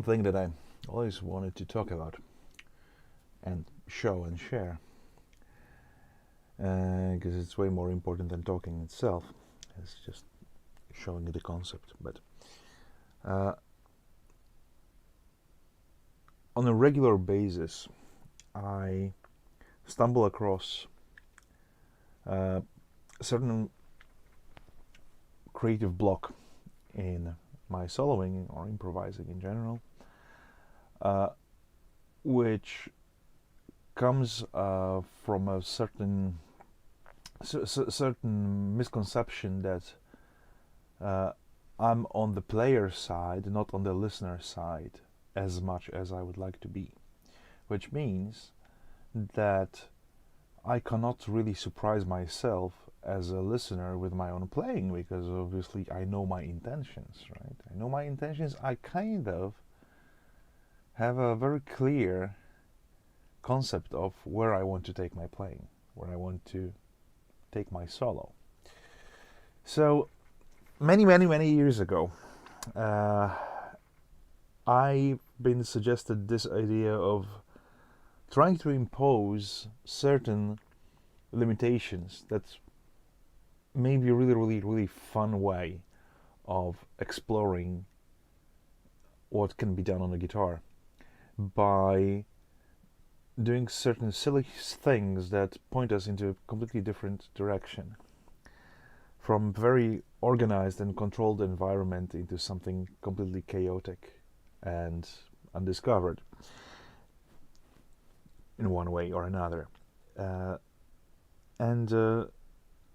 something that I always wanted to talk about and show and share, because it's way more important than talking itself. It's just showing the concept. But on a regular basis, I stumble across a certain creative block in my soloing or improvising in general, which comes from a certain misconception that I'm on the player side, not on the listener side, as much as I would like to be, which means that I cannot really surprise myself as a listener with my own playing, because obviously I know my intentions, right? I know my intentions. I kind of have a very clear concept of where I want to take my playing, where I want to take my solo. So many years ago, I've been suggested this idea of trying to impose certain limitations that may be a really fun way of exploring what can be done on the guitar by doing certain silly things that point us into a completely different direction, from very organized and controlled environment into something completely chaotic and undiscovered in one way or another. And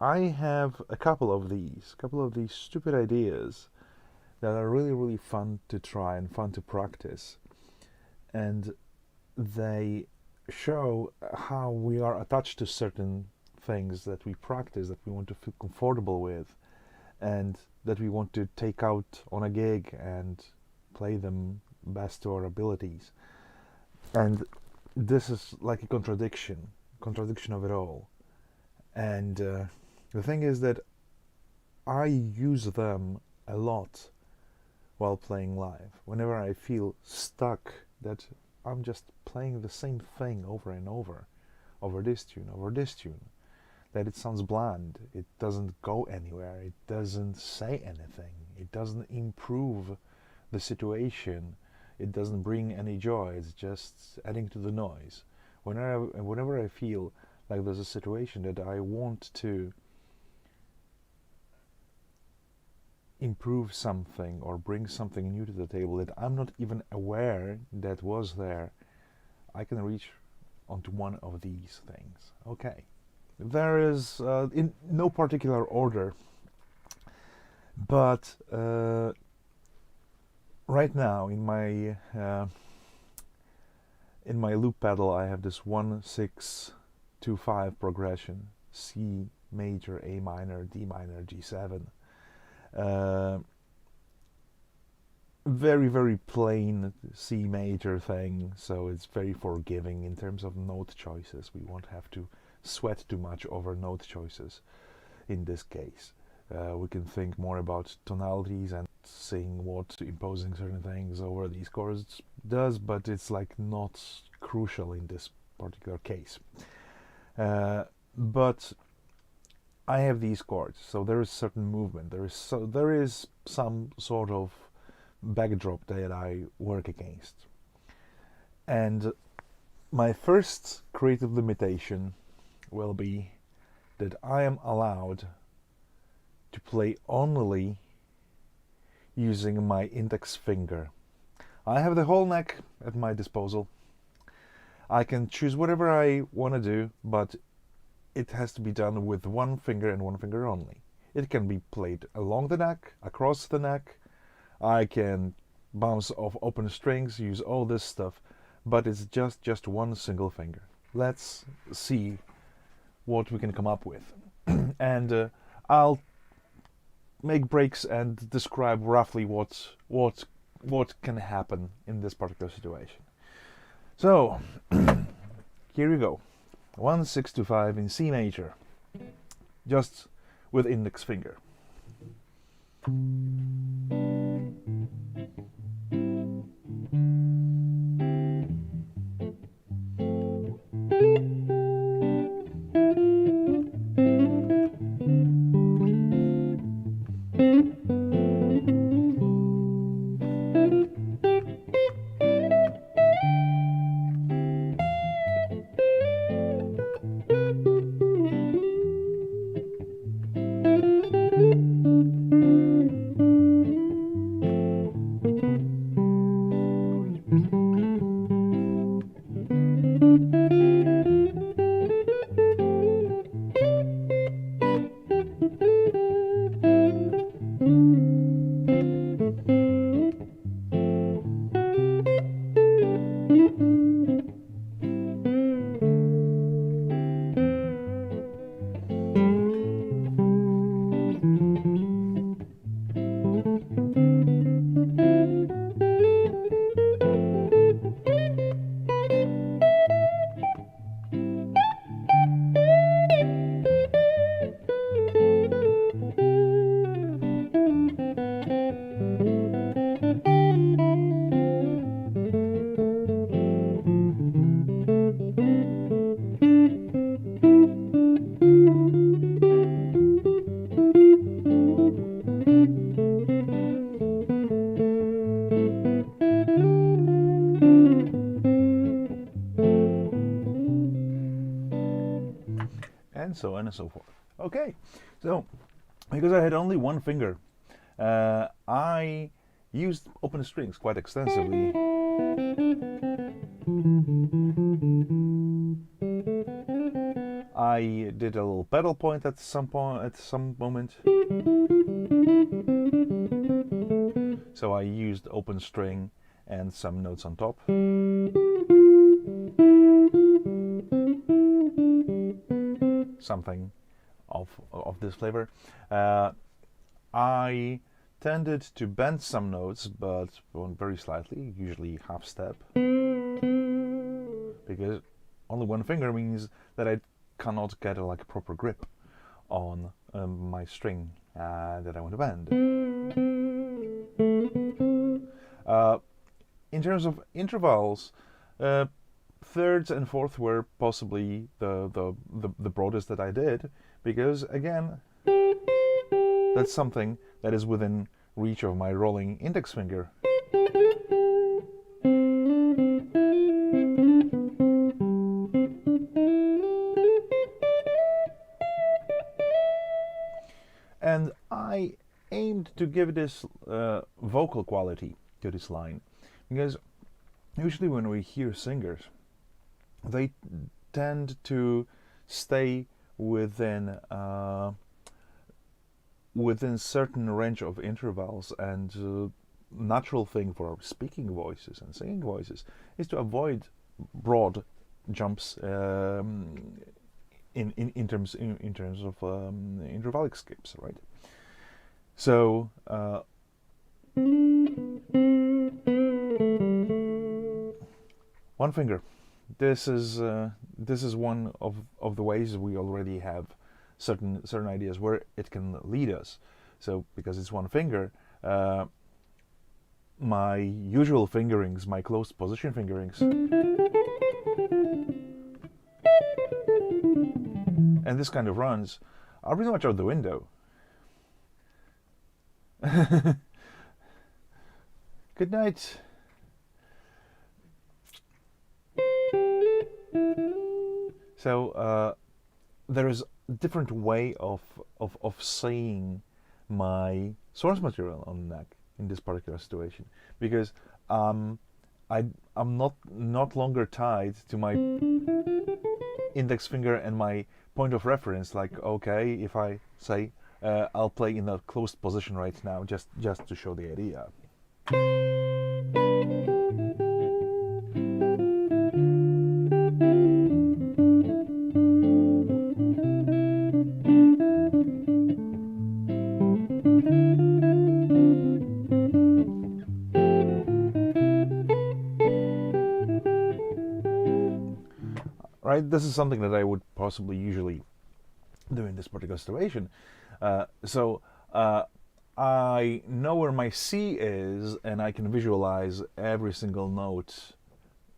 I have a couple of these stupid ideas that are really fun to try and fun to practice, and they show how we are attached to certain things that we practice, that we want to feel comfortable with, and that we want to take out on a gig and play them best to our abilities. And this is like a contradiction of it all. And the thing is that I use them a lot while playing live. Whenever I feel stuck, that I'm just playing the same thing over and over this tune, that it sounds bland, it doesn't go anywhere, it doesn't say anything, it doesn't improve the situation, it doesn't bring any joy, it's just adding to the noise. Whenever I feel like there's a situation that I want to improve something or bring something new to the table that I'm not even aware that was there, I can reach onto one of these things. Okay, there is in no particular order, but right now in my loop pedal I have this 1-6-2-5 progression: C major, A minor, D minor, G7. Very plain C major thing, so it's very forgiving in terms of note choices. We won't have to sweat too much over note choices in this case. We can think more about tonalities and seeing what imposing certain things over these chords does, but it's like not crucial in this particular case. But I have these chords, so there is certain movement. There is some sort of backdrop that I work against. And my first creative limitation will be that I am allowed to play only using my index finger. I have the whole neck at my disposal. I can choose whatever I want to do, but it has to be done with one finger and one finger only. It can be played along the neck, across the neck. I can bounce off open strings, use all this stuff, but it's just one single finger. Let's see what we can come up with. And I'll make breaks and describe roughly what can happen in this particular situation. So here we go. 1-6-2-5 in C major, just with index finger. and so on and so forth. Okay, so because I had only one finger, I used open strings quite extensively. I did a little pedal point at some moment. So I used open string and some notes on top. Something of this flavor. I tended to bend some notes, but very slightly, usually half step, because only one finger means that I cannot get a proper grip on my string that I want to bend. In terms of intervals, thirds and fourths were possibly the broadest that I did, because again, that's something that is within reach of my rolling index finger. And I aimed to give this vocal quality to this line, because usually when we hear singers, they tend to stay within certain range of intervals, and natural thing for speaking voices and singing voices is to avoid broad jumps in terms of intervallic skips, right? So one finger. This is one of the ways we already have certain ideas where it can lead us. So because it's one finger, my usual fingerings, my closed position fingerings, and this kind of runs are pretty much out the window. Good night. So there is a different way of saying my source material on the neck in this particular situation, because I'm not longer tied to my index finger and my point of reference. Like, okay, if I say I'll play in a closed position right now, just to show the idea. Right, this is something that I would possibly usually do in this particular situation. So I know where my C is, and I can visualize every single note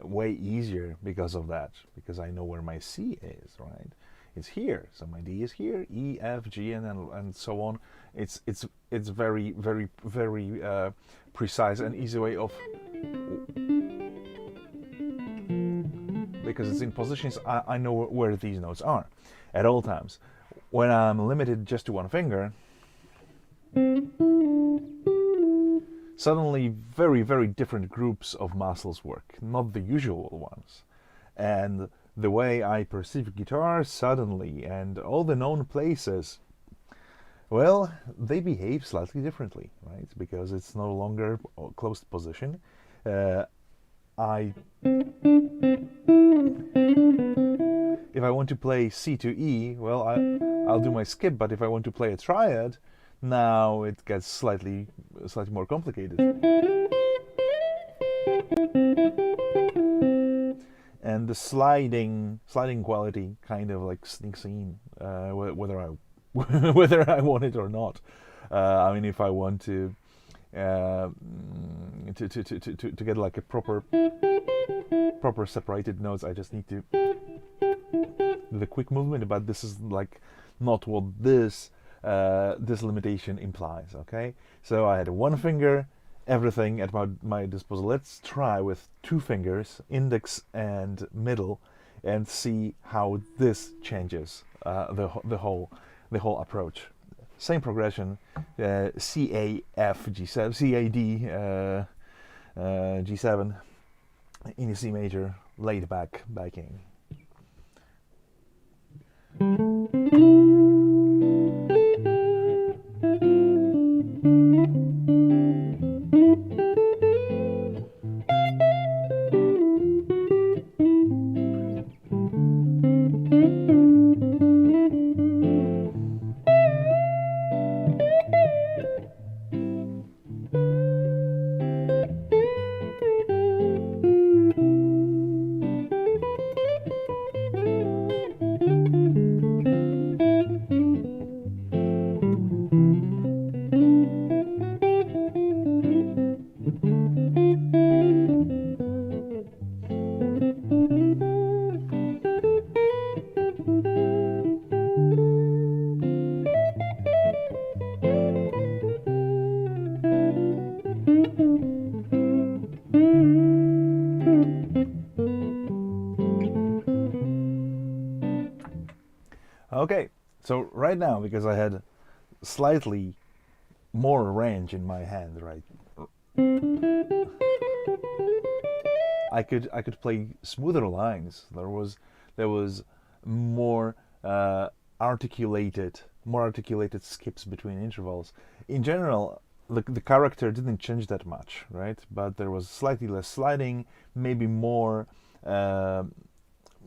way easier because of that, because I know where my C is, right? It's here, so my D is here, E, F, G, and so on. It's very, very, very precise and easy way of, because it's in positions, I know where these notes are at all times. When I'm limited just to one finger, suddenly very, very different groups of muscles work, not the usual ones. And the way I perceive guitar suddenly, and all the known places, well, they behave slightly differently, right? Because it's no longer a closed position. If I want to play C to E, well, I'll do my skip. But if I want to play a triad, now it gets slightly more complicated. And the sliding quality kind of like sneaks in, whether I whether I want it or not. I mean, if I want to get like a proper separated notes, I just need to do the quick movement. But this is like not what this limitation implies. Okay, so I had one finger, everything at my disposal. Let's try with two fingers, index and middle, and see how this changes the whole approach. Same progression, C A F G7, C A D G7 in a C major, laid back backing. Okay, so right now, because I had slightly more range in my hand, right, I could play smoother lines. There was more articulated skips between intervals. In general, the character didn't change that much, right? But there was slightly less sliding, maybe more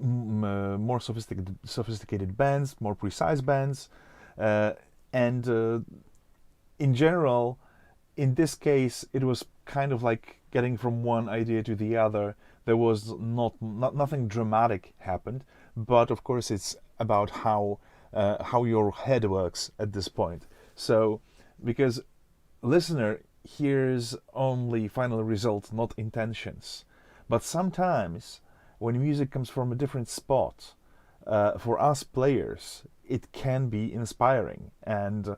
more sophisticated bends, more precise bends, and in general, in this case, it was kind of like getting from one idea to the other. There was nothing dramatic happened, but of course, it's about how your head works at this point. So, because listener hears only final result, not intentions, but sometimes when music comes from a different spot, for us players, it can be inspiring. And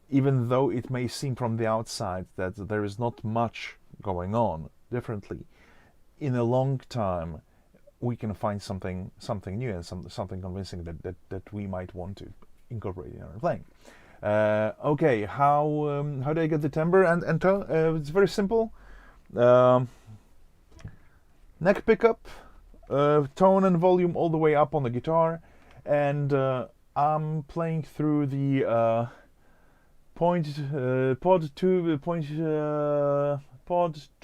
even though it may seem from the outside that there is not much going on differently, in a long time, we can find something new and something convincing that we might want to incorporate in our playing. Okay, how do I get the timbre and tone? It's very simple. Neck pickup, tone and volume all the way up on the guitar, and I'm playing through the pod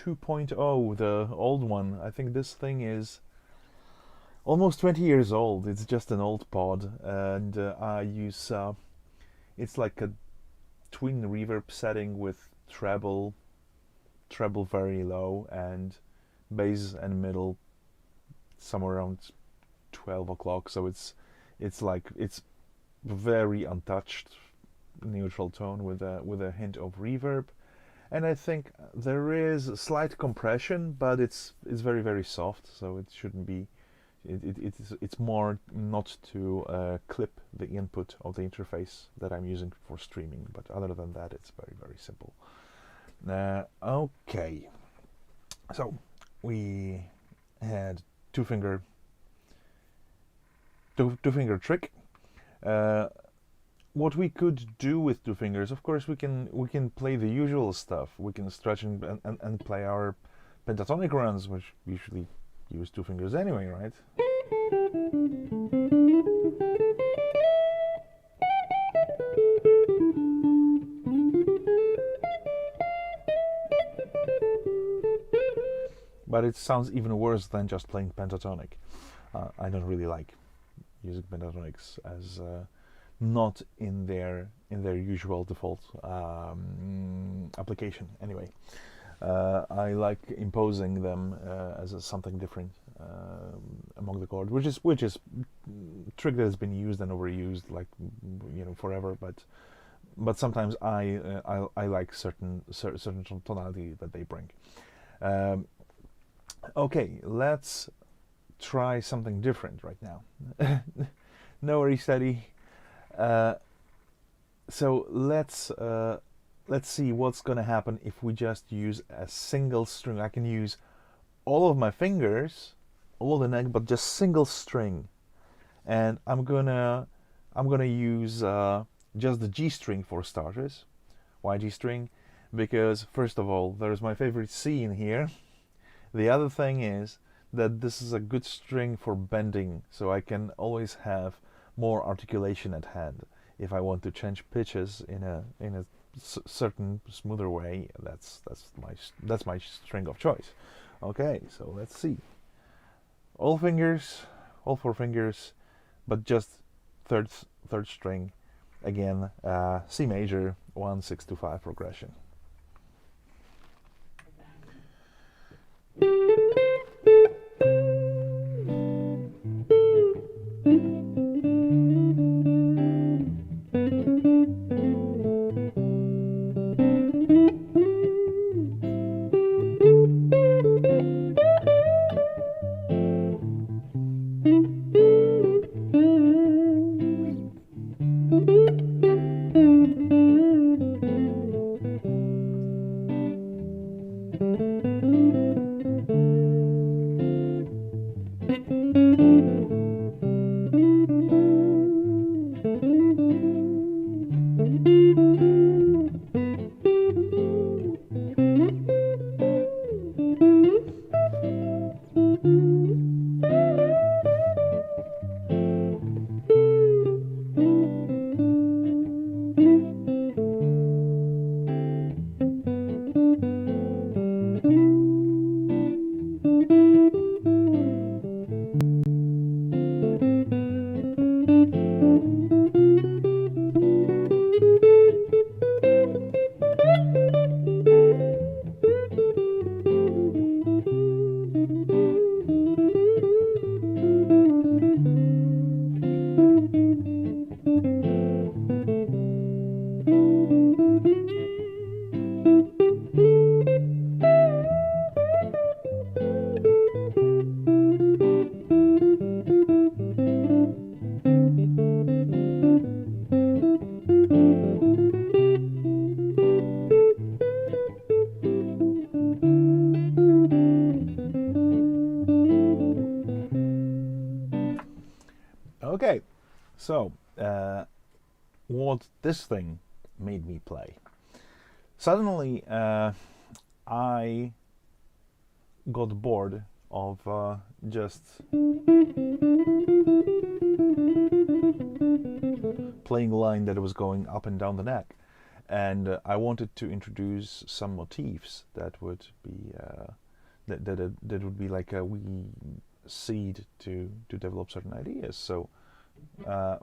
2.0, the old one. I think this thing is almost 20 years old. It's just an old pod, and I use it's like a twin reverb setting with treble very low, and bass and middle somewhere around 12 o'clock. So it's very untouched neutral tone with a hint of reverb, and I think there is a slight compression, but it's very, very soft, so it shouldn't be. It's more not to clip the input of the interface that I'm using for streaming, but other than that, it's very, very simple. Okay, so we had two finger trick. What we could do with two fingers, of course, we can play the usual stuff. We can stretch and play our pentatonic runs, which usually use two fingers anyway, right? But it sounds even worse than just playing pentatonic. I don't really like using pentatonics as not in their usual default application. Anyway, I like imposing them as something different among the chord, which is trick that has been used and overused, like forever. But sometimes I like certain tonality that they bring. Okay, let's try something different right now. No worries, steady. So let's see what's gonna happen if we just use a single string. I can use all of my fingers, all of the neck, but just single string, and I'm gonna I'm gonna use just the G string for starters. Why G string? Because first of all, there's my favorite C in here. The other thing is that this is a good string for bending, so I can always have more articulation at hand. If I want to change pitches in a certain smoother way, that's my string of choice. Okay, so let's see. All fingers, all four fingers, but just third string. Again, C major, 1 6 2 5 progression. Okay, so what this thing made me play. Suddenly, I got bored of just playing a line that was going up and down the neck, and I wanted to introduce some motifs that would be that would be like a wee seed to develop certain ideas. So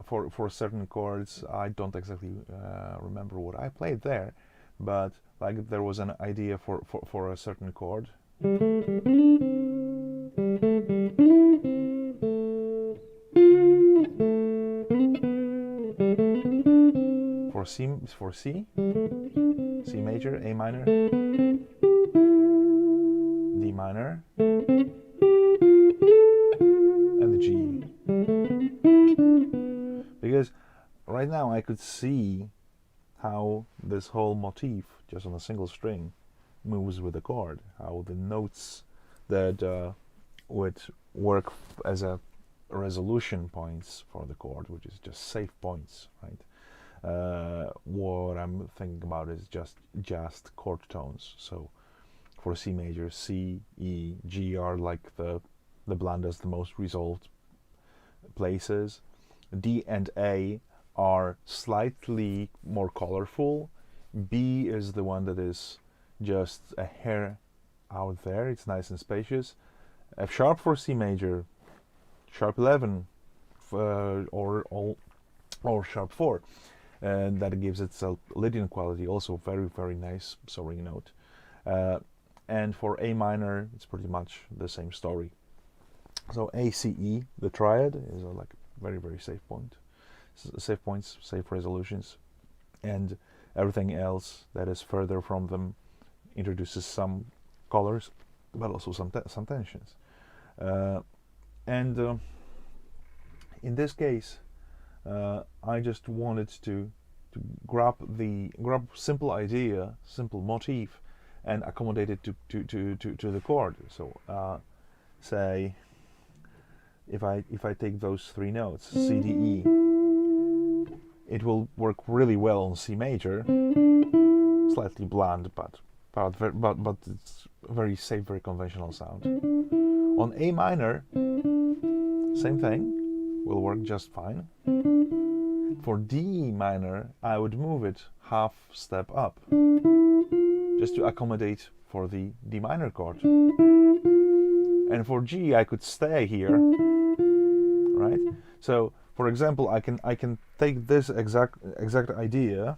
for certain chords, I don't exactly remember what I played there, but like there was an idea for a certain chord. For C, C major, A minor, D minor, and the G. Because right now I could see how this whole motif, just on a single string, moves with the chord, how the notes that would work as a resolution points for the chord, which is just safe points, right? What I'm thinking about is just chord tones. So for C major, C, E, G are like the blandest, the most resolved places. D and A are slightly more colorful. B is the one that is just a hair out there. It's nice and spacious. F sharp for C major, sharp 11, or sharp 4. And that gives it a Lydian quality, also very, very nice soaring note. And for A minor, it's pretty much the same story. So A, C, E, the triad, is like very, very safe point. Safe points, safe resolutions. And everything else that is further from them introduces some colors, but also some tensions. And in this case, I just wanted to grab simple idea, simple motif, and accommodate it to the chord. So say if I take those three notes, C, D, E, it will work really well on C major, slightly bland, but it's very safe, very conventional sound. On A minor, same thing, will work just fine. For D minor, I would move it half step up, just to accommodate for the D minor chord. And for G, I could stay here, right? So, for example, I can take this exact idea.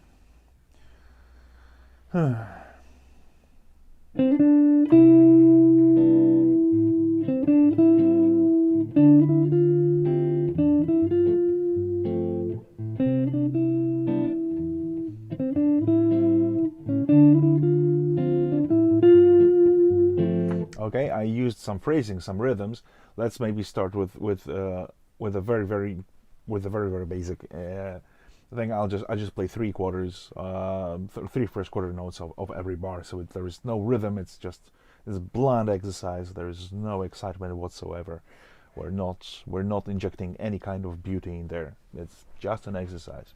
Okay, I used some phrasing, some rhythms. Let's maybe start with a very basic thing. I just play three quarters, three first quarter notes of every bar. So there is no rhythm. It's just this bland exercise. There is no excitement whatsoever. We're not injecting any kind of beauty in there. It's just an exercise.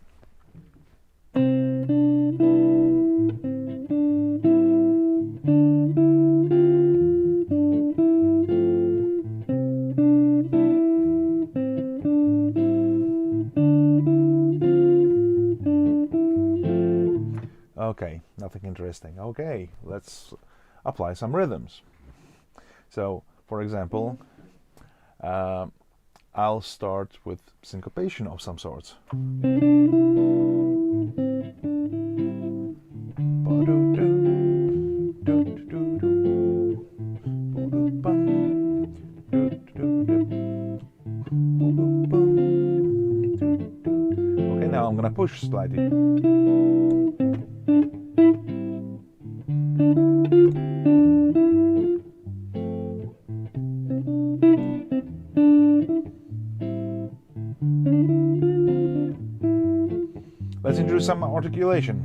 Okay, nothing interesting. Okay, let's apply some rhythms. So, for example, I'll start with syncopation of some sorts. Okay, now I'm gonna push slightly. Let's introduce some articulation.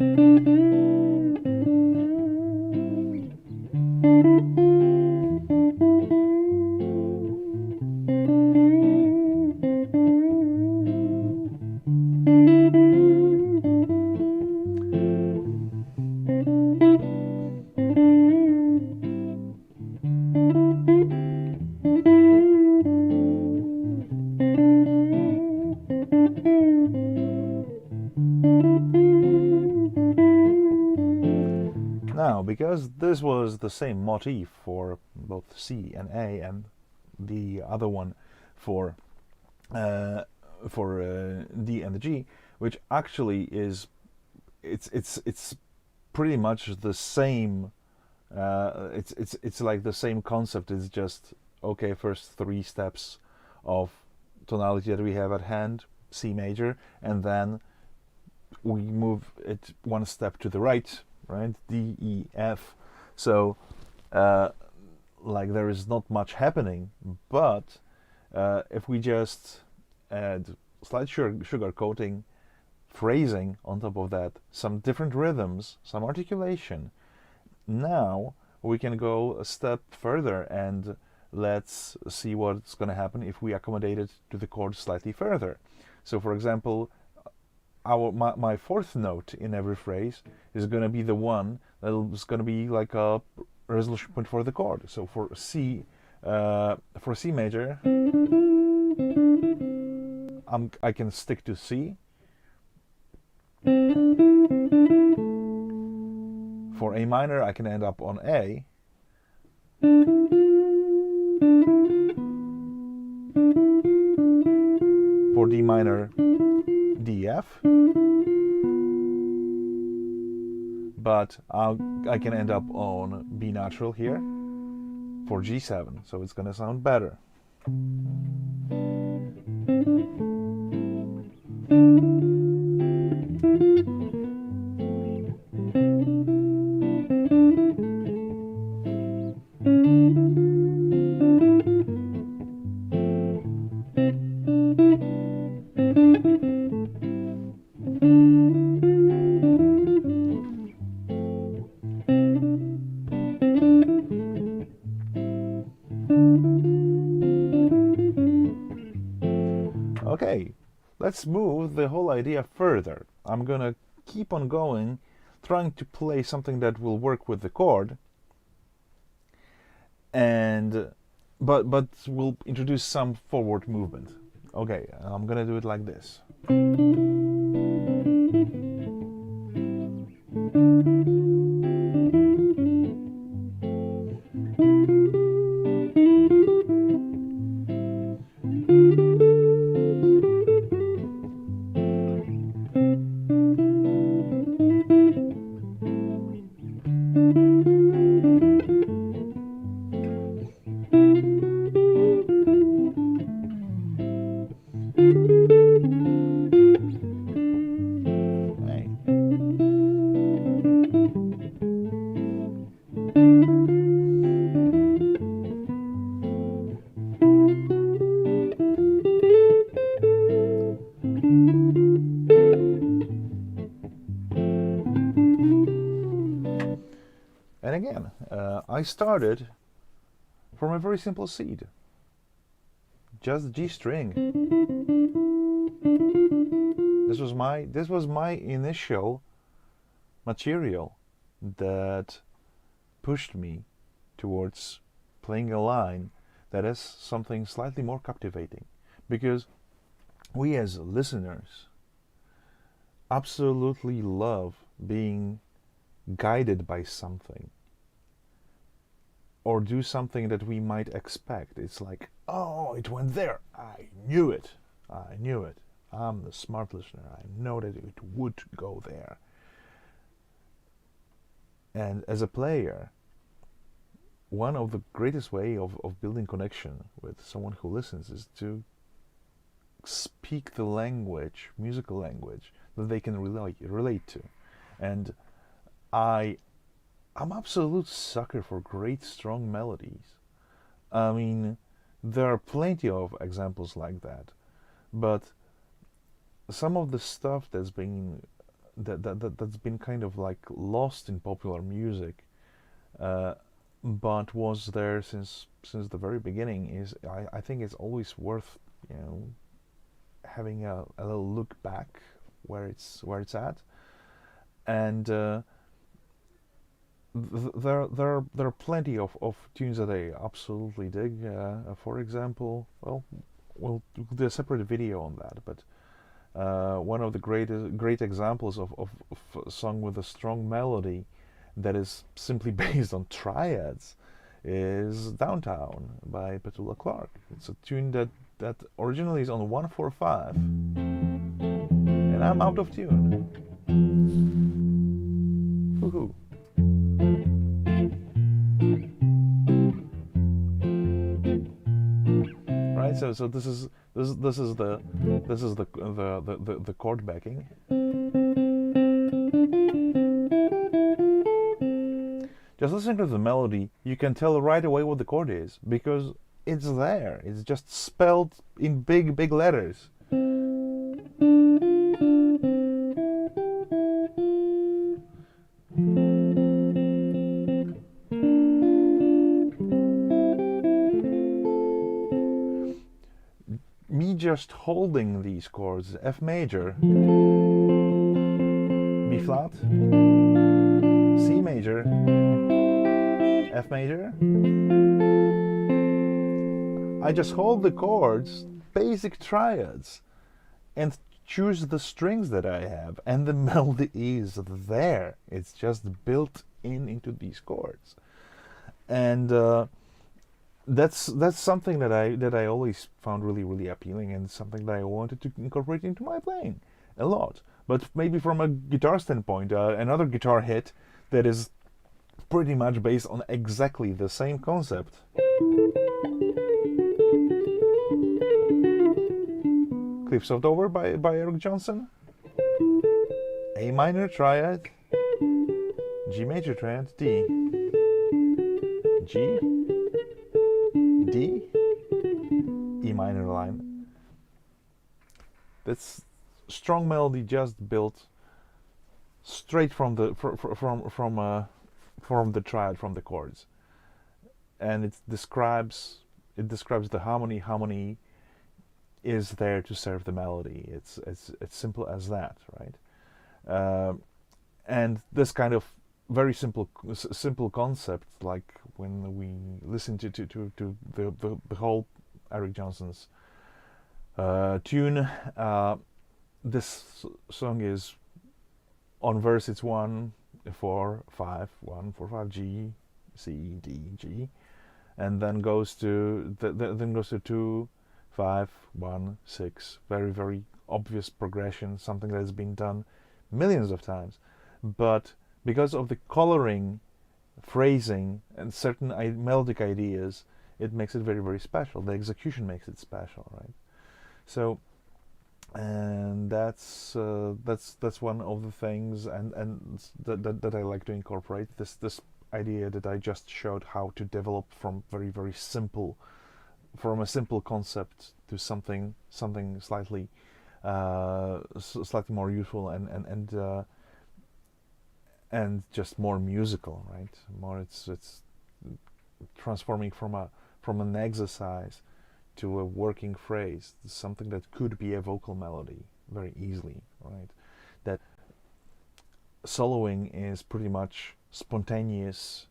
Now, because this was the same motif for both C and A, and the other one for D and the G, which actually is it's pretty much the same. It's like the same concept. It's just okay. First three steps of tonality that we have at hand, C major, and then we move it one step to the right. Right, D, E, F. So, like there is not much happening, but if we just add slight sugar coating, phrasing on top of that, some different rhythms, some articulation, now we can go a step further and let's see what's going to happen if we accommodate it to the chord slightly further. So, for example, my fourth note in every phrase is going to be the one that is going to be like a resolution point for the chord. So for C major, I can stick to C. For A minor, I can end up on A. For D minor, D, F, but I can end up on B natural here for G7, so it's gonna sound better. Okay, let's move the whole idea further. I'm gonna keep on going, trying to play something that will work with the chord, and but we'll introduce some forward movement. Okay, I'm gonna do it like this. And again, I started from a very simple seed, just G string. This was my initial material that pushed me towards playing a line that is something slightly more captivating, because we as listeners absolutely love being guided by something, or do something that we might expect. It's like, oh, it went there. I knew it. I'm the smart listener. I know that it would go there. And as a player, one of the greatest way of building connection with someone who listens is to speak the language, musical language, that they can relate to. And I'm absolute sucker for great, strong melodies. I mean, there are plenty of examples like that, but some of the stuff that's been that's been kind of like lost in popular music, but was there since the very beginning, is I think it's always worth, having a little look back where it's at. And there are plenty of tunes that I absolutely dig. For example, well, we'll do a separate video on that, but one of the great examples of a song with a strong melody that is simply based on triads is Downtown by Petula Clark. It's a tune that originally is on 145, and I'm out of tune. Woohoo. Right, so this is the chord backing. Just listening to the melody, you can tell right away what the chord is, because it's there. It's just spelled in big letters. Me just holding these chords, F major, B flat, C major, F major. I just hold the chords, basic triads, and choose the strings that I have, and the melody is there. It's just built into these chords. And that's something that I always found really appealing, and something that I wanted to incorporate into my playing a lot. But maybe from a guitar standpoint, another guitar hit that is pretty much based on exactly the same concept. Cliffs of Dover by Eric Johnson. A minor triad, G major triad, D, G, D, E minor line. That's strong melody just built straight from the triad, from the chords, and it describes the harmony is there to serve the melody. It's simple as that, right? And this kind of very simple concept, like when we listen to the whole Eric Johnson's tune, this song is on verse it's 1 4 5 1 4 5 G C D G, and then goes to then goes to 2 5 1 6. Very obvious progression, something that has been done millions of times, but because of the coloring, phrasing, and certain melodic ideas, it makes it very special. The execution makes it special, right? So, and that's one of the things, and that I like to incorporate, this idea that I just showed, how to develop from very simple, from a simple concept to something slightly slightly more useful and just more musical, right? More, it's transforming from an exercise to a working phrase, something that could be a vocal melody very easily, right? That soloing is pretty much spontaneous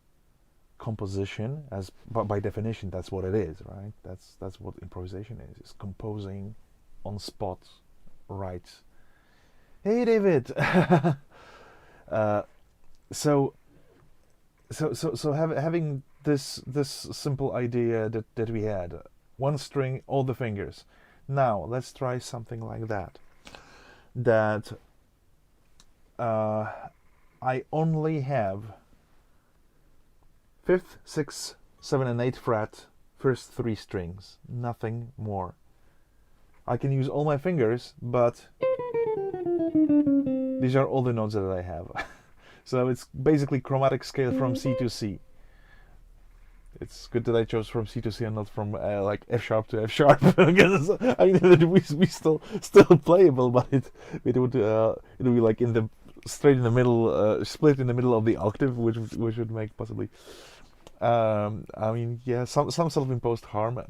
composition, as by definition that's what it is, right? That's what improvisation is. It's composing on spot, right? Hey, David. So having this simple idea that we had, one string, all the fingers. Now let's try something like that. I only have 5th, 6th, 7th, and 8th fret, first 3 strings, nothing more. I can use all my fingers, but these are all the notes that I have. So it's basically chromatic scale from C to C. It's good that I chose from C to C and not from like F sharp to F sharp. Because I mean, we still playable, but it would be like in the straight in the middle, split in the middle of the octave, which would make possibly. I mean, yeah, some self-imposed harm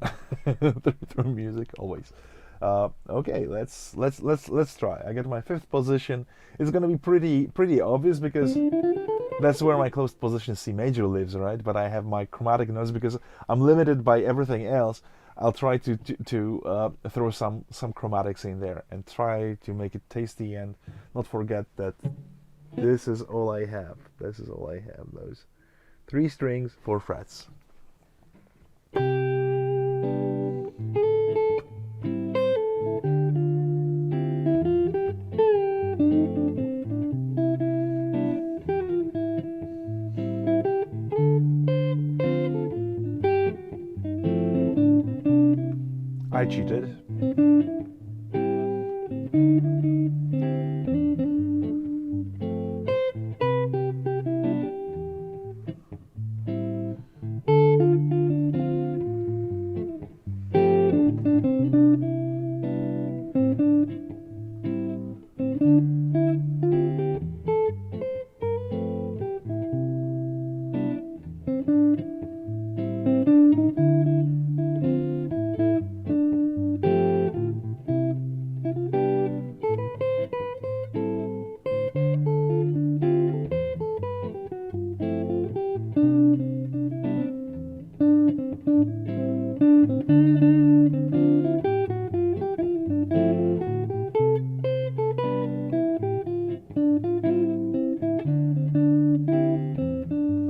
through music always. Okay, let's try. I get my 5th position. It's gonna be pretty obvious because that's where my closed position C major lives, right? But I have my chromatic notes because I'm limited by everything else. I'll try to throw some chromatics in there and try to make it tasty and not forget that this is all I have. This is all I have. Those 3 strings, 4 frets. I cheated.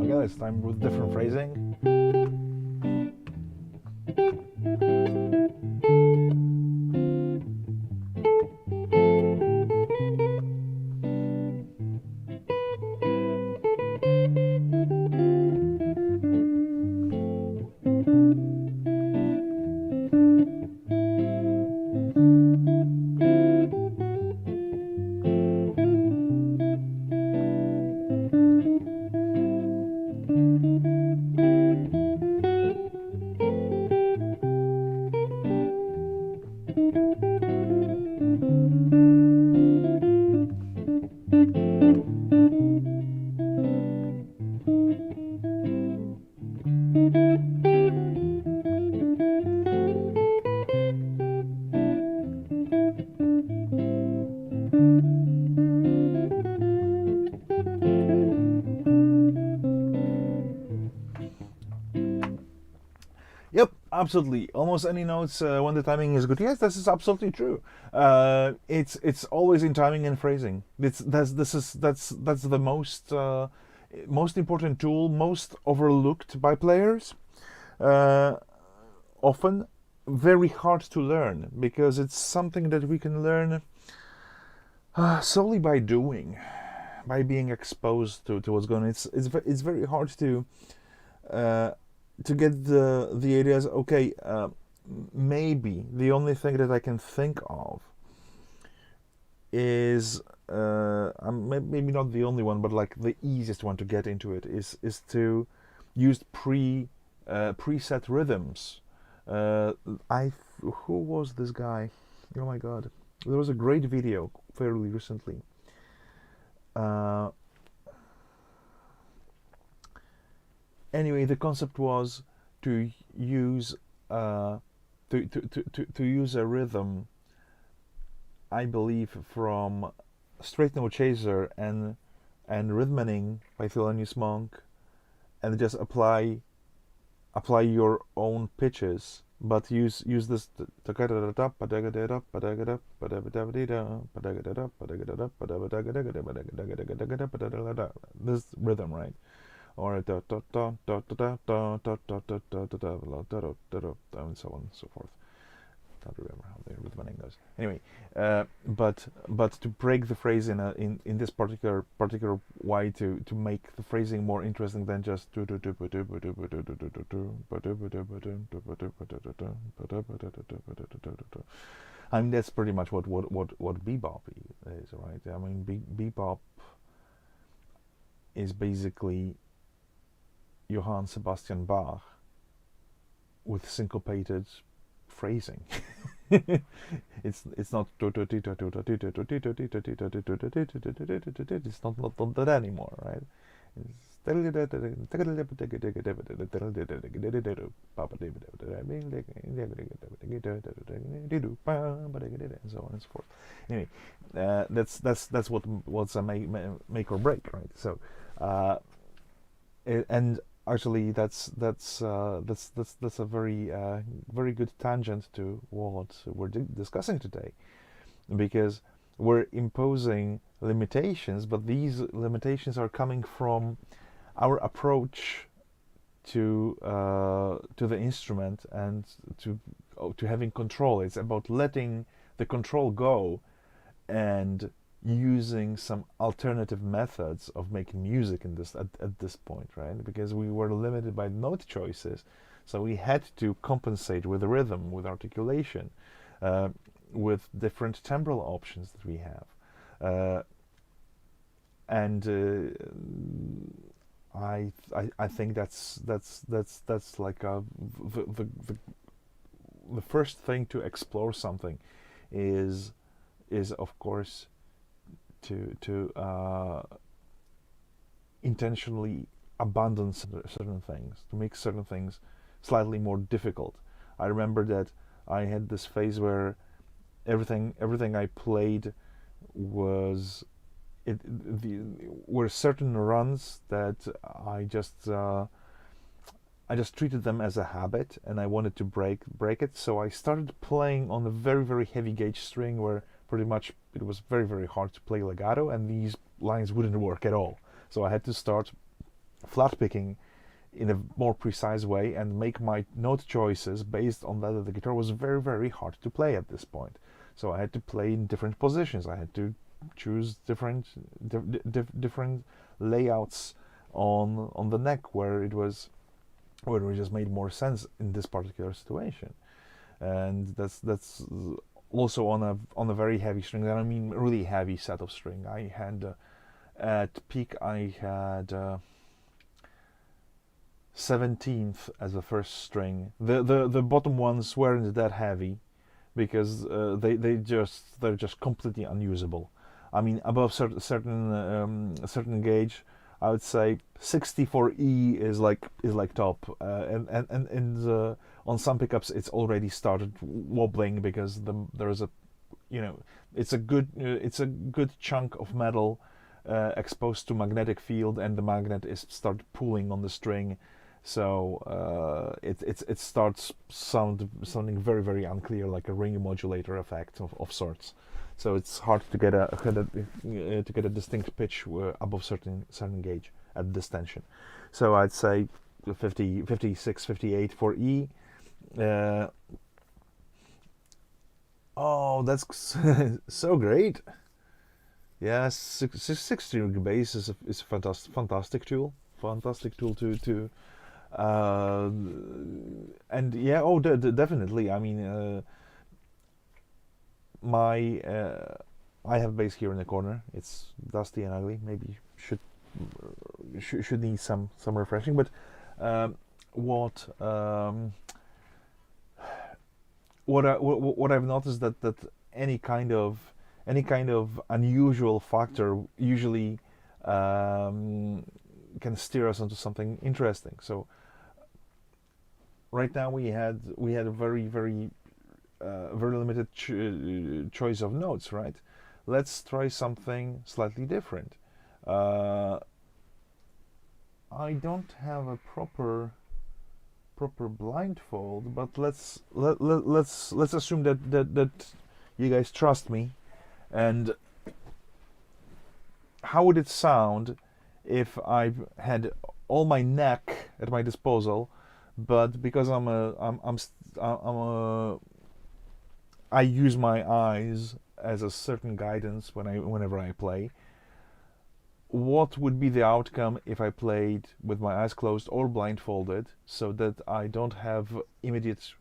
Okay, this time with different phrasing. absolutely. Almost any notes when the timing is good. Yes, this is absolutely true. It's always in timing and phrasing. That's the most important tool, most overlooked by players. Uh, Often very hard to learn because it's something that we can learn solely by doing, by being exposed to what's going on. It's very hard uh, to get the ideas. Okay, maybe the only thing that I can think of is maybe not the only one, but like the easiest one to get into it is to use preset rhythms. I Who was this guy? Oh my god, there was a great video fairly recently. Uh, anyway, the concept was to use to use a rhythm, I believe, from Straight No Chaser and Rhythmaning by Thelonious Monk, and just apply your own pitches, but use this this rhythm, right? Or and so on and so forth. Can't remember how the rhythming goes. Anyway, but to break the phrase in this particular way, to make the phrasing more interesting than just I mean, that's pretty much what bebop is, right? I mean, bebop is basically Johann Sebastian Bach with syncopated phrasing. It's not it's not that anymore, right? And so on and so forth. Anyway, that's what's a make or break, right? So, and actually, that's a very good tangent to what we're discussing today, because we're imposing limitations, but these limitations are coming from our approach to the instrument and to having control. It's about letting the control go and using some alternative methods of making music in this at this point, right? Because we were limited by note choices, so we had to compensate with rhythm, with articulation, with different temporal options that we have, and I think that's like the first thing to explore something is of course to intentionally abandon certain things, to make certain things slightly more difficult. I remember that I had this phase where everything I played was were certain runs that I just treated them as a habit, and I wanted to break it. So I started playing on a very heavy gauge string where pretty much it was very hard to play legato, and these lines wouldn't work at all. So I had to start flat picking in a more precise way and make my note choices based on that. The guitar was very hard to play at this point, so I had to play in different positions. I had to choose different layouts on the neck where it just made more sense in this particular situation. And that's also on a very heavy string. I mean, really heavy set of string. I had at peak I had 17th as the first string. The bottom ones weren't that heavy because they're just completely unusable. I mean, above certain gauge, I would say 64E is like top, and on some pickups it's already started wobbling because there's a, it's a good chunk of metal exposed to magnetic field, and the magnet is started pulling on the string, So it starts sounding very, very unclear, like a ring modulator effect of sorts. So it's hard to get a distinct pitch above certain gauge at this tension. So I'd say 50, 56, 58 for E. Oh, that's so great. Yeah, six string bass is a fantastic tool. Fantastic tool to uh, and yeah, oh, definitely. I mean, my I have bass here in the corner. It's dusty and ugly. Maybe should need some refreshing. But um, what what I've noticed that any kind of unusual factor usually can steer us into something interesting. So right now we had a very limited choice of notes, right? Let's try something slightly different. Uh, I don't have a proper blindfold, but let's assume that you guys trust me. And how would it sound if I had all my neck at my disposal, but because I use my eyes as a certain guidance whenever I play. What would be the outcome if I played with my eyes closed or blindfolded, so that I don't have immediate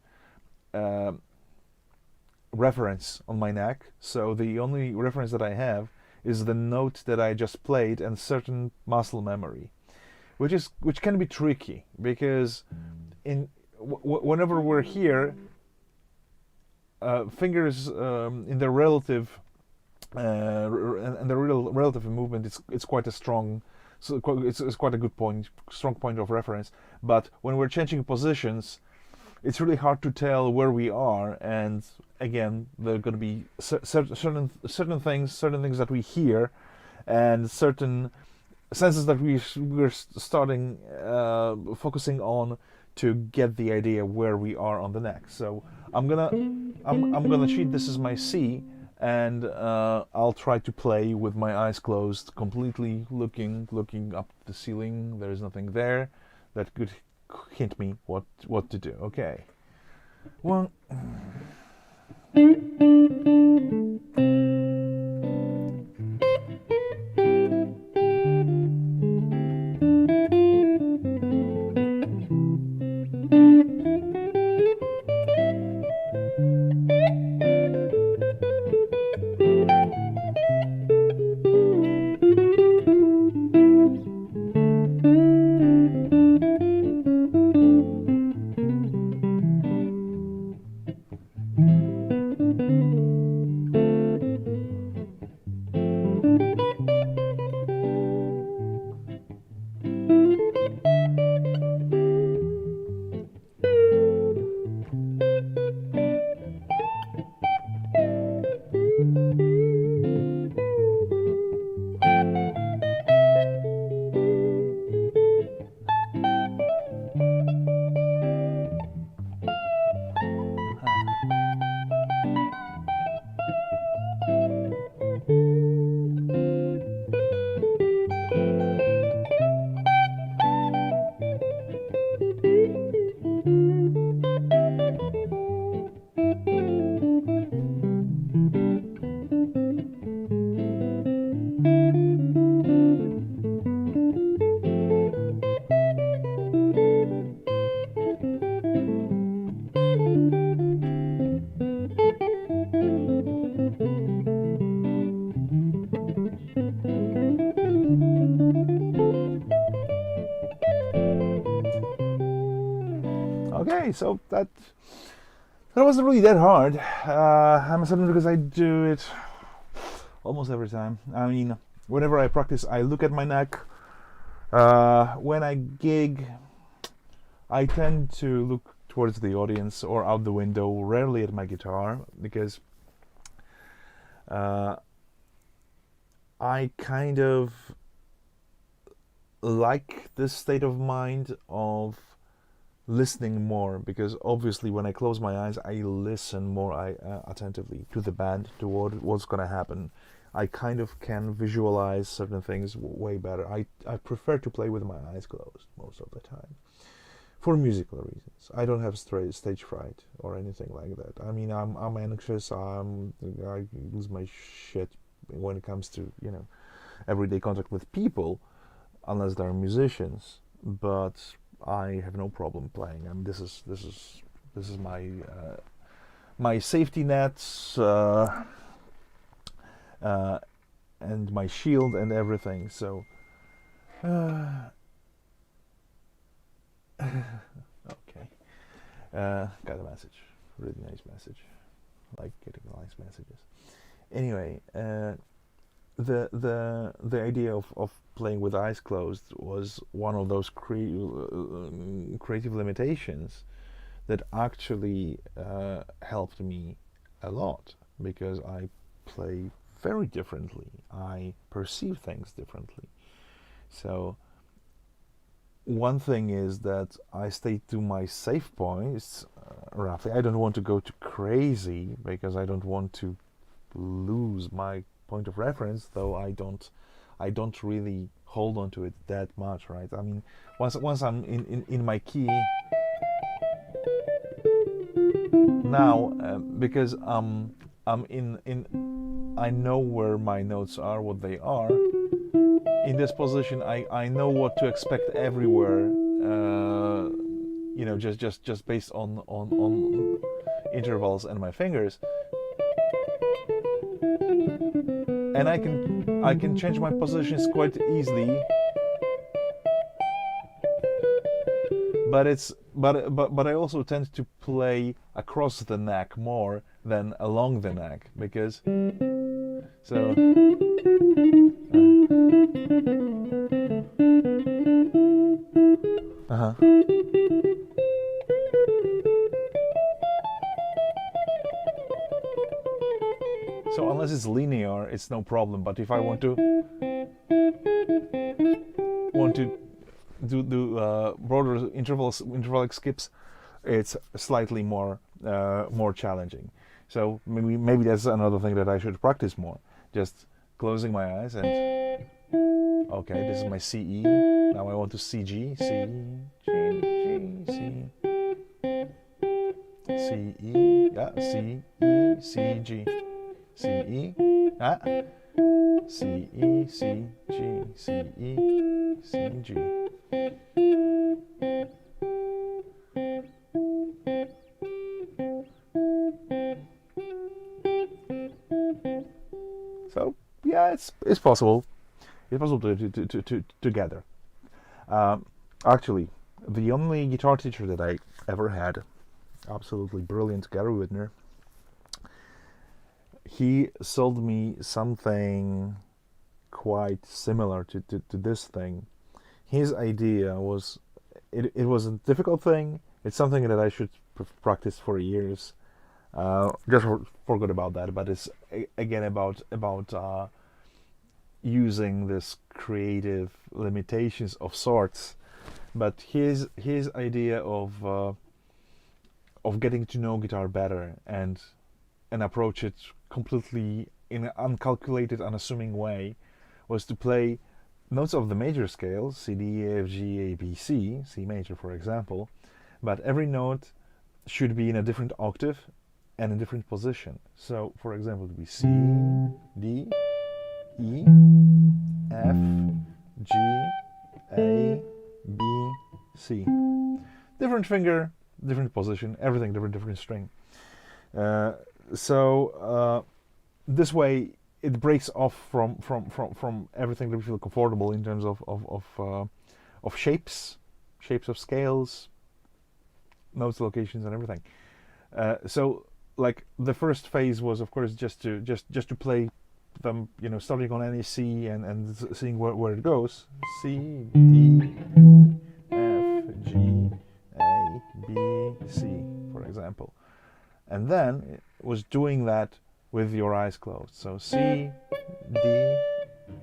uh, reference on my neck? So the only reference that I have is the note that I just played and certain muscle memory, which can be tricky because whenever we're here, fingers in their relative and the real relative movement, it's quite a strong, so it's quite a strong point of reference. But when we're changing positions, it's really hard to tell where we are. And again, there are going to be certain things that we hear, and certain senses that we're starting focusing on to get the idea where we are on the neck. So I'm gonna treat this as my C, and I'll try to play with my eyes closed, completely looking up the ceiling. There's nothing there that could hint me what to do. Okay. One. Okay, so that wasn't really that hard. I'm assuming because I do it almost every time. I mean, whenever I practice, I look at my neck. When I gig, I tend to look towards the audience or out the window, rarely at my guitar, because I kind of like this state of mind of listening more, because obviously when I close my eyes, I listen more attentively to the band, to what's gonna happen. I kind of can visualize certain things way better. I prefer to play with my eyes closed most of the time, for musical reasons. I don't have stage fright or anything like that. I mean, I'm anxious. I lose my shit when it comes to everyday contact with people, unless they're musicians. But I have no problem playing. I mean, this is my safety nets and my shield and everything. So, okay, got a message, really nice message. I like getting nice messages. Anyway, the idea of playing with eyes closed was one of those creative limitations that actually helped me a lot, because I play very differently. I perceive things differently. So one thing is that I stay to my safe points roughly. I don't want to go too crazy, because I don't want to lose my point of reference, though I don't really hold on to it that much, right? I mean, once I'm in my key now, because I'm in I know where my notes are, what they are. In this position, I know what to expect everywhere. Just based on intervals and my fingers, and I can change my positions quite easily. But I also tend to play across the neck more than along the neck, because so uh-huh. So unless it's linear, it's no problem. But if I want to do broader intervallic skips, it's slightly more challenging. So maybe that's another thing that I should practice more. Just closing my eyes and okay, this is my CE. Now I want to CG, C, G, G, C, C, E, yeah, C, E, C, G, C, E, ah, C, E, C, G, C, E, C, G. So yeah, it's possible. It's possible to gather. Actually, the only guitar teacher that I ever had, absolutely brilliant, Gary Whitner, he sold me something quite similar to this thing. His idea was, it was a difficult thing. It's something that I should practice for years. Just forgot about that, but it's again about using this creative limitations of sorts. But his idea of getting to know guitar better and approach it completely in an uncalculated, unassuming way was to play notes of the major scales, C, D, E, F, G, A, B, C, C major for example, but every note should be in a different octave and a different position. So for example, it would be C, D, E, F, G, A, B, C. Different finger, different position, everything different string. So this way it breaks off from everything that we feel comfortable in terms of shapes of scales, notes, locations, and everything. So like the first phase was, of course, just to play them, starting on any C and seeing where it goes. C, D, F, G, A, B, C, for example. And then it was doing that with your eyes closed. So C, D,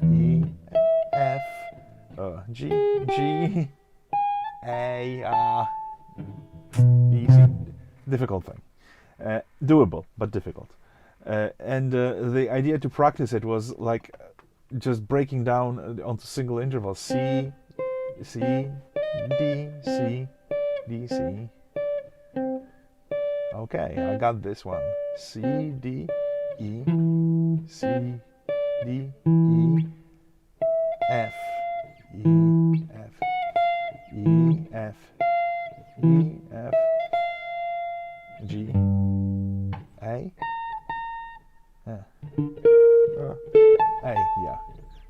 E, F, G, G, A, difficult thing. Doable, but difficult. And the idea to practice it was like just breaking down onto single intervals. C, C, D, C, D, C. Okay, I got this one. C, D, E, C, D, E, F, E, F, E, F, E, F, G, A, A, yeah.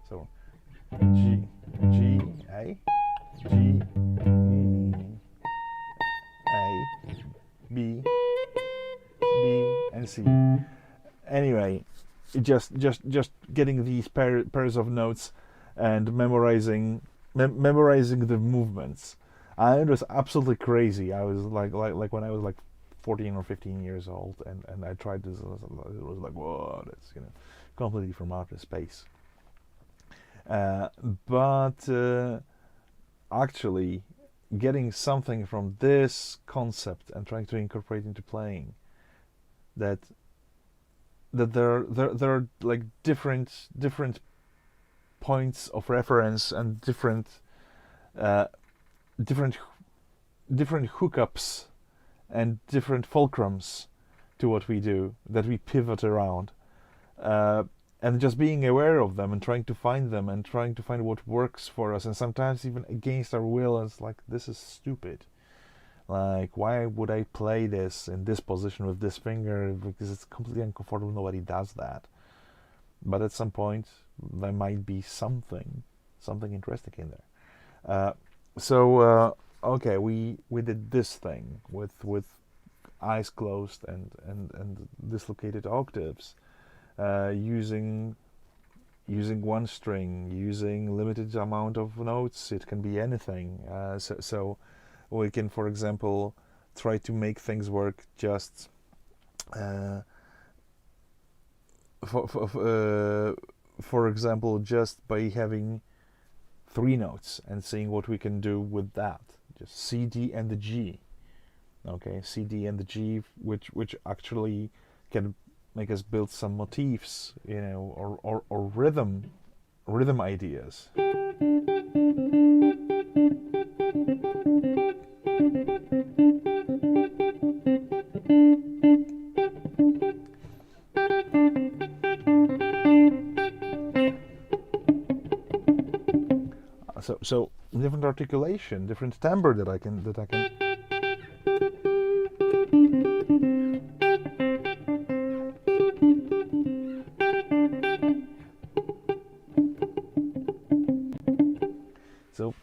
So G, G, A, G, E, A, B, B, and C. Anyway, just getting these pairs of notes and memorizing the movements. It was absolutely crazy. I was like when I was like 14 or 15 years old, and I tried this. It was like, whoa, that's completely from outer space. But actually, getting something from this concept and trying to incorporate into playing, that there are like different points of reference and different hookups and different fulcrums to what we do, that we pivot around, and just being aware of them and trying to find them and trying to find what works for us, and sometimes even against our will. It's like, this is stupid. Like, why would I play this in this position with this finger? Because it's completely uncomfortable. Nobody does that. But at some point, there might be something interesting in there. Okay, we did this thing with eyes closed and dislocated octaves, using one string, using limited amount of notes. It can be anything. So we can, for example, try to make things work just for example, just by having 3 notes and seeing what we can do with that. Just C, D, and the G. Okay, C, D, and the G, which actually can make us build some motifs, or rhythm ideas. So different articulation, different timbre that I can. So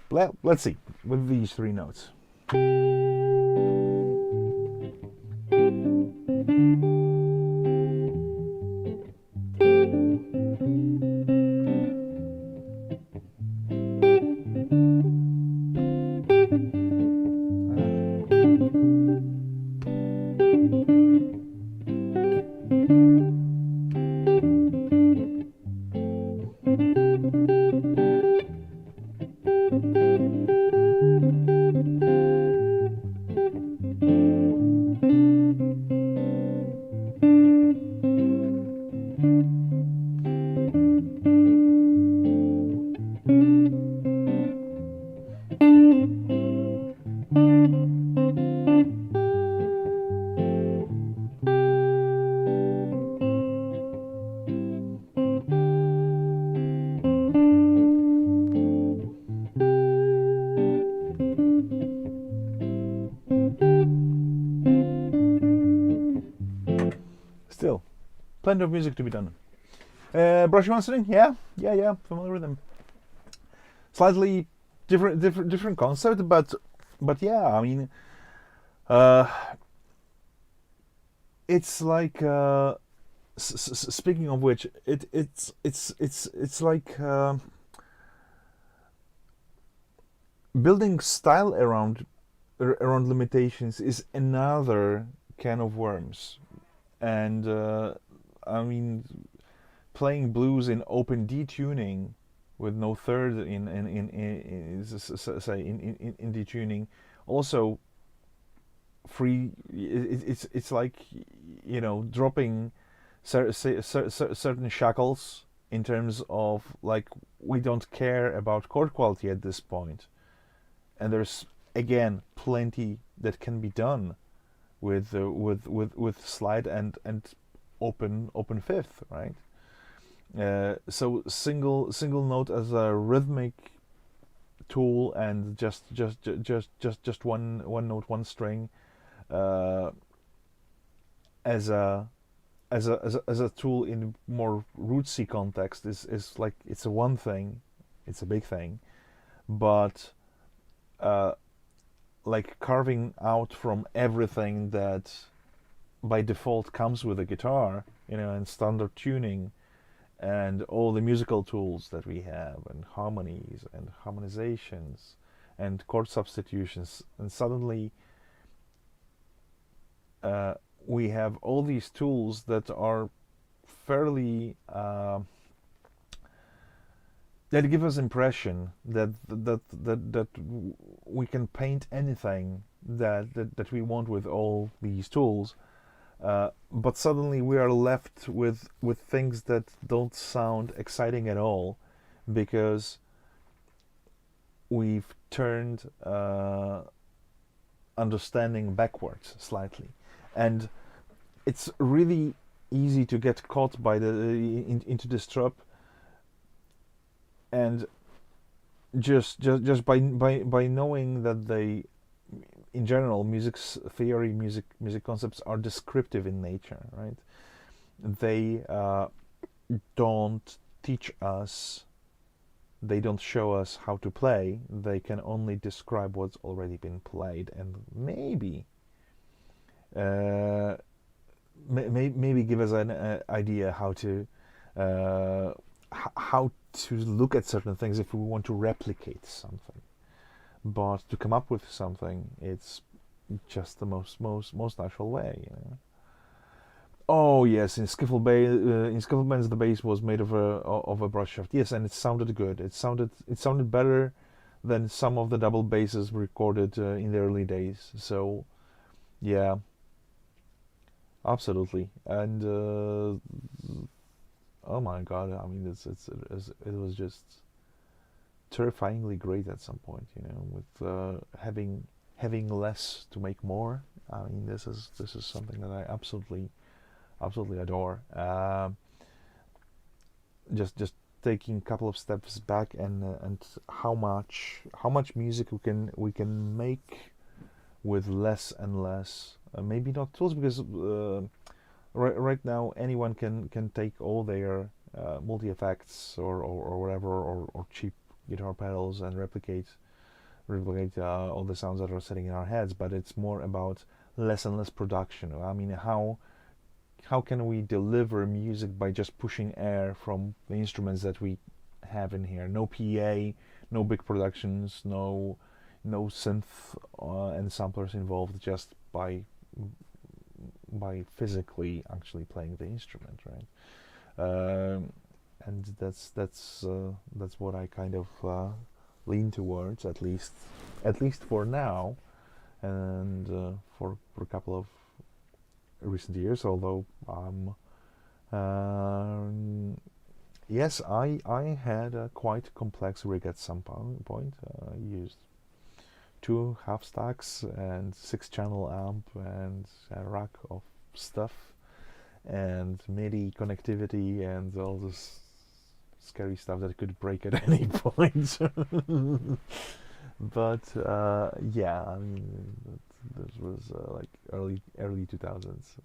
let's see with these 3 notes. Still, plenty of music to be done. Brushy mastering, yeah, familiar with them. Slightly different concept, but yeah, I mean, it's like speaking of which, it's like building style around limitations is another can of worms. And I mean, playing blues in open D tuning with no third in D tuning also free. It's like, dropping certain shackles in terms of, like, we don't care about chord quality at this point, and there's again plenty that can be done with slide and open fifth, right? So single note as a rhythmic tool, and just one note, one string, uh, as a as a tool in more rootsy context is like, it's a one thing, it's a big thing, but uh, like carving out from everything that by default comes with a guitar, and standard tuning and all the musical tools that we have, and harmonies and harmonizations and chord substitutions, and suddenly uh, we have all these tools that are fairly that give us impression that we can paint anything that we want with all these tools, but suddenly we are left with things that don't sound exciting at all, because we've turned understanding backwards slightly, and it's really easy to get caught by into this trap, and just by knowing that they, in general, music theory, music concepts are descriptive in nature, right? They don't teach us, they don't show us how to play. They can only describe what's already been played, and maybe uh, maybe give us an idea how to how to look at certain things if we want to replicate something. But to come up with something, it's just the most natural way. Oh yes, in Skiffle Bands the bass was made of a brush shaft. Yes, and it sounded good. It sounded better than some of the double basses recorded in the early days. So yeah, absolutely. And oh my god, I mean, it was just terrifyingly great at some point. With having less to make more. I mean, this is something that I absolutely adore. Just taking a couple of steps back, and how much music we can make with less and less. Maybe not tools, because right now anyone can take all their multi effects or whatever, or cheap guitar pedals, and replicate all the sounds that are sitting in our heads. But it's more about less and less production. I mean, how can we deliver music by just pushing air from the instruments that we have in here? No PA, no big productions, no synth and samplers involved, just by physically actually playing the instrument, right? And that's what I kind of lean towards, at least for now, and for a couple of recent years. Although yes, I had a quite complex rig at some point. I used two half stacks and 6-channel amp and a rack of stuff and MIDI connectivity and all this scary stuff that could break at any point. But yeah, I mean, this was like early 2000s.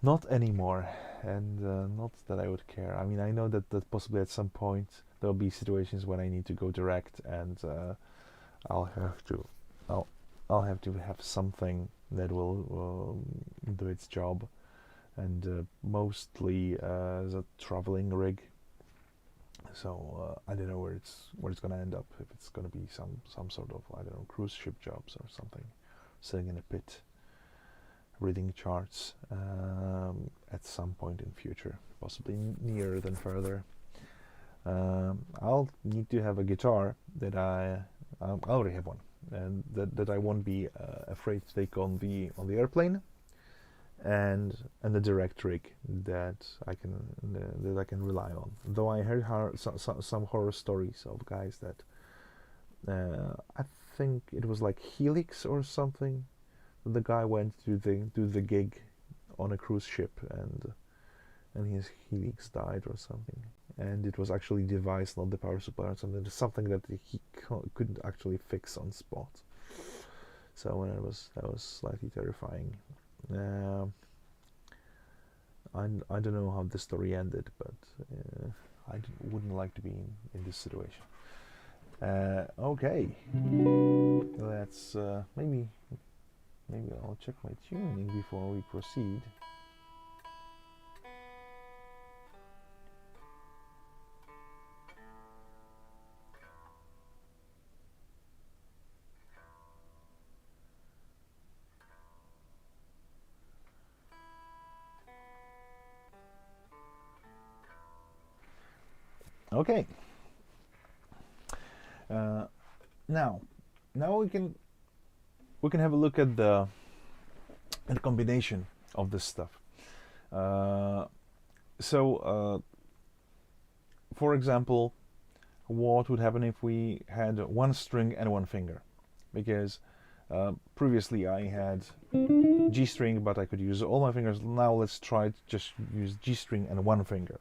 Not anymore, and not that I would care. I mean, I know that possibly at some point there'll be situations when I need to go direct, and I'll have to I'll I'll have to have something that will do its job, and mostly as a traveling rig. So I don't know where it's gonna end up. If it's gonna be some sort of, I don't know, cruise ship jobs or something, sitting in a pit reading charts at some point in future, possibly nearer than further. I'll need to have a guitar that I already have one. and that I won't be afraid to take on the airplane, and the direct trick that I can rely on. Though I heard some horror stories of guys that I think it was like Helix or something. The guy went to the gig on a cruise ship, and his Helix died or something, and it was actually device, not the power supply or something. It's something that he couldn't actually fix on spot. So that was slightly terrifying. I don't know how the story ended, but wouldn't like to be in this situation. Okay, let's maybe I'll check my tuning before we proceed. Okay. Now we can have a look at the combination of this stuff. For example, what would happen if we had one string and one finger? Because previously I had G string, but I could use all my fingers. Now let's try to just use G string and one finger.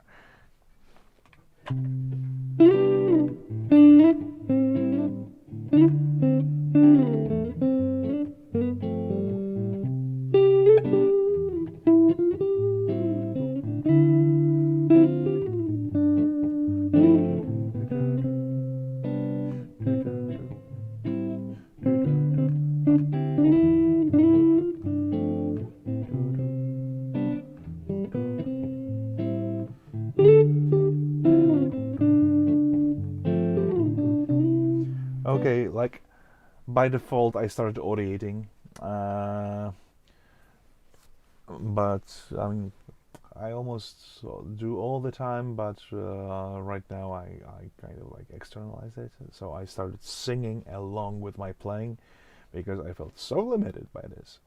Okay, like by default I started audiating, but I mean I almost do all the time, but right now I kind of like externalize it. So I started singing along with my playing because I felt so limited by this.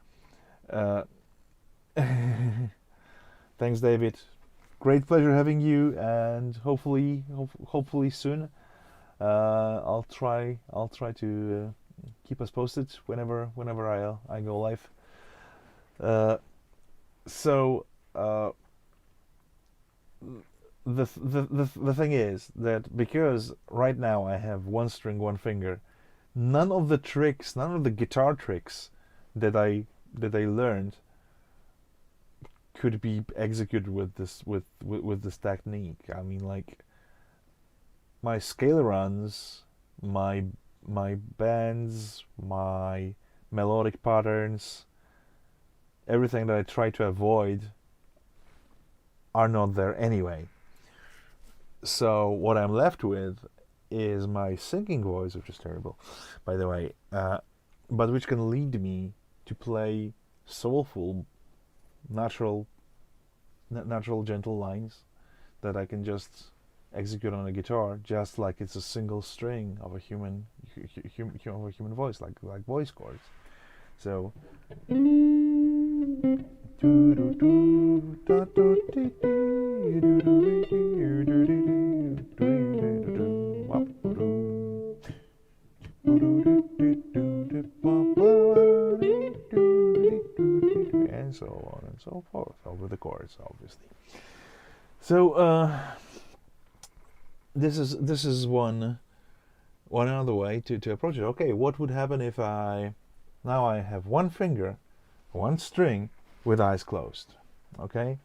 Thanks, David. Great pleasure having you, and hopefully soon. I'll try to keep us posted whenever I go live. The thing is that because right now I have one string, one finger, none of the guitar tricks that I learned could be executed with this technique. I mean, like my scale runs, my bends, my melodic patterns, everything that I try to avoid are not there anyway. So what I'm left with is my singing voice, which is terrible, by the way, but which can lead me to play soulful, natural, gentle lines that I can just execute on a guitar, just like it's a single string of a human voice, like voice chords. So. And so on and so forth over the chords, obviously. So this is one other way to approach it. Okay, what would happen if I have one finger, one string with eyes closed? Okay,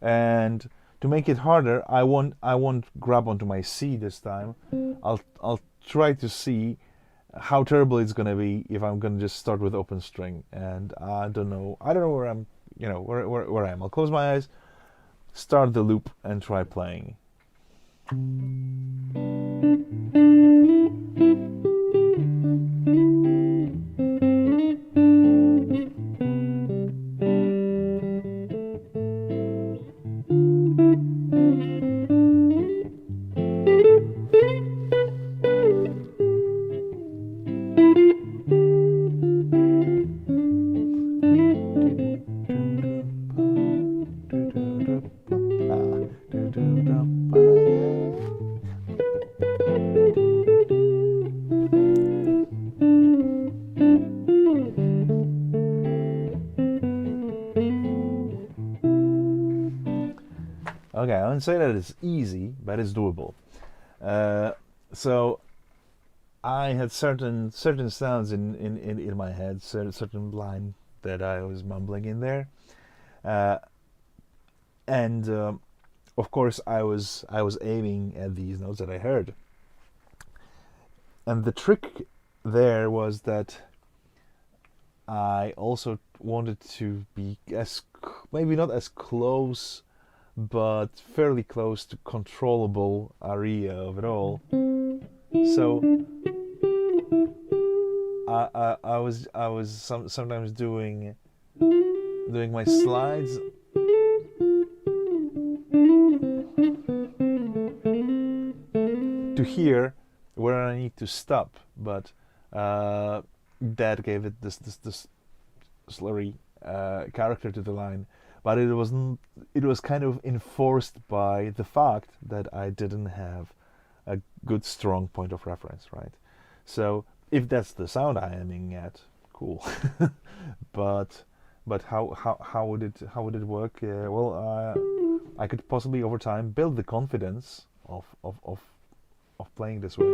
and to make it harder, I won't grab onto my C this time. I'll try to see how terrible it's gonna be if I'm gonna just start with open string, and I don't know where I'm, where I am. I'll close my eyes, start the loop, and try playing. Okay, I wouldn't say that it's easy, but it's doable. Uh, so I had certain sounds in my head, certain line that I was mumbling in there, uh, and of course I was aiming at these notes that I heard. And the trick there was that I also wanted to be maybe not as close, but fairly close to controllable area of it all. So I was sometimes doing my slides to hear where I need to stop, but that gave it this slurry character to the line. But it wasn't. It was kind of enforced by the fact that I didn't have a good strong point of reference, right? So if that's the sound I am aiming at, cool. but how would it work? Well, I could possibly over time build the confidence of playing this way.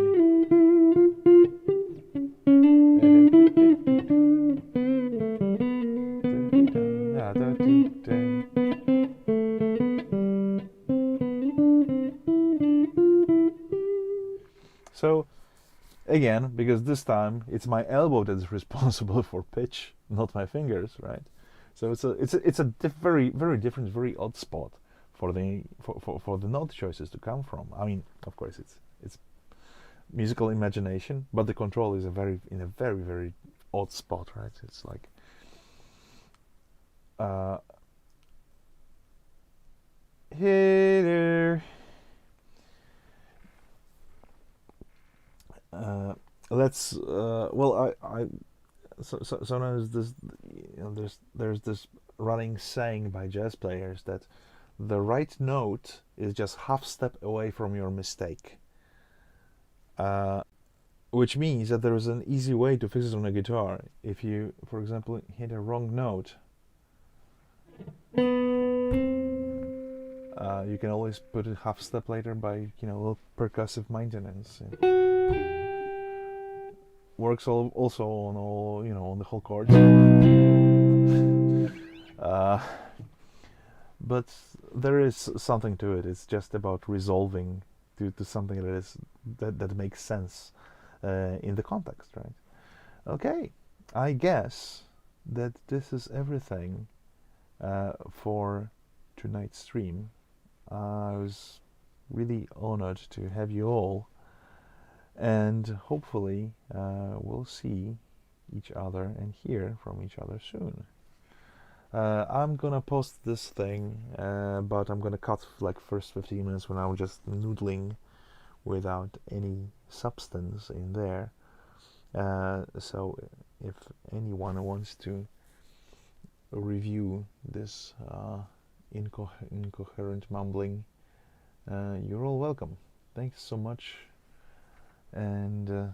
So again, because this time it's my elbow that is responsible for pitch, not my fingers, right? So it's a very different, very odd spot for the note choices to come from. I mean, of course, it's musical imagination, but the control is in a very odd spot, right? It's like here. Let's well I so sometimes this, there's this running saying by jazz players that the right note is just half step away from your mistake, uh, which means that there is an easy way to fix it on a guitar. If you, for example, hit a wrong note, you can always put it half step later by a little percussive maintenance. Works also on all on the whole chords. But there is something to it. It's just about resolving to something that makes sense in the context, right? Okay, I guess that this is everything for tonight's stream. I was really honored to have you all, and hopefully we'll see each other and hear from each other soon. I'm gonna post this thing, but I'm gonna cut like first 15 minutes when I'm just noodling without any substance in there. So if anyone wants to review this incoherent mumbling, you're all welcome. Thanks so much, and